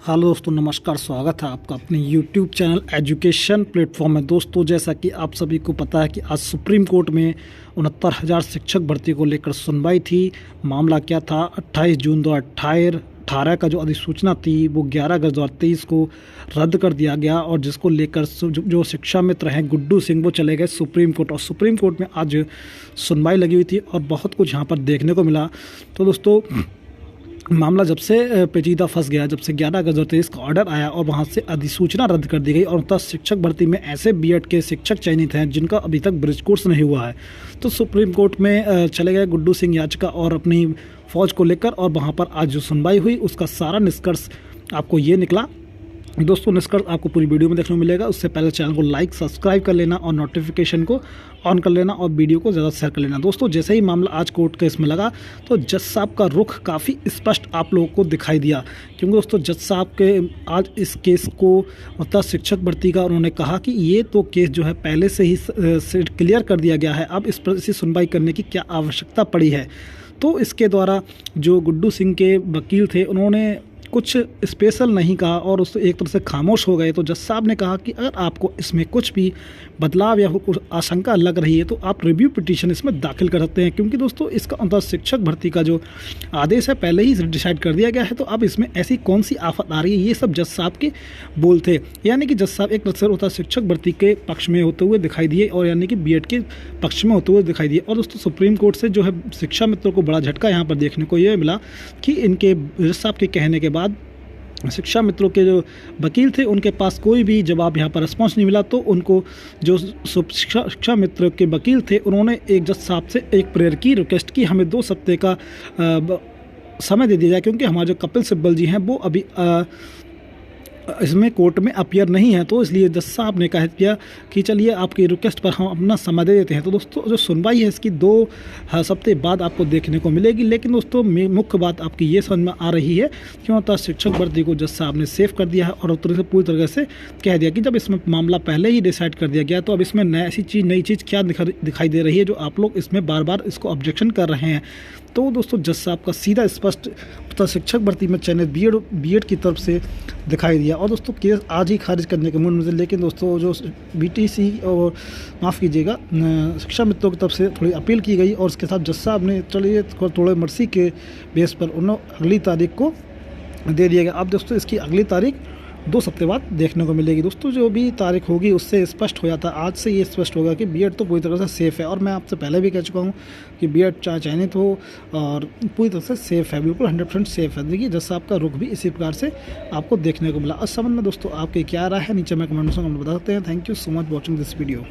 Hello दोस्तों, नमस्कार। स्वागत है आपका अपने यूट्यूब चैनल एजुकेशन प्लेटफॉर्म में। दोस्तों, जैसा कि आप सभी को पता है कि आज सुप्रीम कोर्ट में 69,000 शिक्षक भर्ती को लेकर सुनवाई थी। मामला क्या था? 28 जून 2018 का जो अधिसूचना थी वो 11 अगस्त 2023 को रद्द कर दिया गया, और जिसको लेकर जो शिक्षा मित्र हैं गुड्डू सिंह वो चले गए सुप्रीम कोर्ट, और सुप्रीम कोर्ट में आज सुनवाई लगी हुई थी और बहुत कुछ यहाँ पर देखने को मिला। तो दोस्तों, मामला जब से पेचीदा फंस गया, जब से 11 अगस्त 2023 का ऑर्डर आया और वहाँ से अधिसूचना रद्द कर दी गई, और तब शिक्षक भर्ती में ऐसे बीएड के शिक्षक चयनित हैं जिनका अभी तक ब्रिज कोर्स नहीं हुआ है। तो सुप्रीम कोर्ट में चले गए गुड्डू सिंह याचिका और अपनी फ़ौज को लेकर, और वहाँ पर आज जो सुनवाई हुई उसका सारा निष्कर्ष आपको ये निकला। दोस्तों, निष्कर्ष आपको पूरी वीडियो में देखने को मिलेगा। उससे पहले चैनल को लाइक सब्सक्राइब कर लेना और नोटिफिकेशन को ऑन कर लेना और वीडियो को ज़्यादा शेयर कर लेना। दोस्तों, जैसे ही मामला आज कोर्ट केस में लगा तो जज साहब का रुख काफ़ी स्पष्ट आप लोगों को दिखाई दिया, क्योंकि दोस्तों जज साहब के आज इस केस को मतलब शिक्षक भर्ती का उन्होंने कहा कि ये तो केस जो है पहले से ही क्लियर कर दिया गया है, अब इस पर इसी सुनवाई करने की क्या आवश्यकता पड़ी है। तो इसके द्वारा जो गुड्डू सिंह के वकील थे उन्होंने कुछ स्पेशल नहीं कहा और उससे एक तरह से खामोश हो गए। तो जज साहब ने कहा कि अगर आपको इसमें कुछ भी बदलाव या कुछ आशंका लग रही है तो आप रिव्यू पिटीशन इसमें दाखिल कर सकते हैं, क्योंकि दोस्तों इसका अंतर शिक्षक भर्ती का जो आदेश है पहले ही डिसाइड कर दिया गया है। तो अब इसमें ऐसी कौन सी आफत आ रही है, ये सब जज साहब के बोल थे। यानी कि जज साहब एक तरह से होता शिक्षक भर्ती के पक्ष में होते हुए दिखाई दिए और यानी कि बीएड के पक्ष में होते हुए दिखाई दिए। और दोस्तों, सुप्रीम कोर्ट से जो है शिक्षा मित्रों को बड़ा झटका यहाँ पर देखने को ये मिला कि इनके जज साहब के कहने के बाद शिक्षा मित्रों के जो वकील थे उनके पास कोई भी जवाब यहाँ पर रिस्पॉन्स नहीं मिला। तो उनको जो शिक्षा मित्र के वकील थे उन्होंने एक जज साहब से एक प्रेयर की, रिक्वेस्ट की, हमें 2 हफ्ते का समय दे दिया जाए, क्योंकि हमारे जो कपिल सिब्बल जी हैं वो अभी इसमें कोर्ट में अपीयर नहीं है। तो इसलिए जज साहब ने कह दिया कि चलिए आपकी रिक्वेस्ट पर हम अपना समय दे देते हैं। तो दोस्तों, जो सुनवाई है इसकी 2 हफ्ते बाद आपको देखने को मिलेगी। लेकिन दोस्तों, मुख्य बात आपकी ये समझ में आ रही है क्यों होता शिक्षक भर्ती को जज साहब ने सेफ कर दिया है और पूरी तरह से कह दिया कि जब इसमें मामला पहले ही डिसाइड कर दिया गया तो अब इसमें नई चीज़ क्या दिखाई दे रही है जो आप लोग इसमें बार बार इसको ऑब्जेक्शन कर रहे हैं। तो दोस्तों, जज साहब का सीधा स्पष्ट शिक्षक भर्ती में चयनित बीएड की तरफ से दिखाई दिया। और दोस्तों, केस आज ही खारिज करने के मूड में, लेकिन दोस्तों जो बीटीसी और माफ़ कीजिएगा शिक्षा मित्रों की तरफ से थोड़ी अपील की गई और उसके साथ जज साहब ने चलिए थोड़े मर्सी के बेस पर उन्होंने अगली तारीख को दे दिया गया। अब दोस्तों, इसकी अगली तारीख 2 हफ्ते बाद देखने को मिलेगी। दोस्तों, जो भी तारीख होगी उससे स्पष्ट हो जाता है, आज से ये स्पष्ट होगा कि बीएड तो पूरी तरह से सेफ़ है। और मैं आपसे पहले भी कह चुका हूँ कि बीएड चाहे चयनित हो और पूरी तरह से सेफ़ है, बिल्कुल 100% सेफ़ है। देखिए, जज साहब का रुख भी इसी प्रकार से आपको देखने को मिला। इस संबंध में दोस्तों आपकी क्या राय है नीचे में कमेंट में बता सकते हैं। Thank you so much watching this video.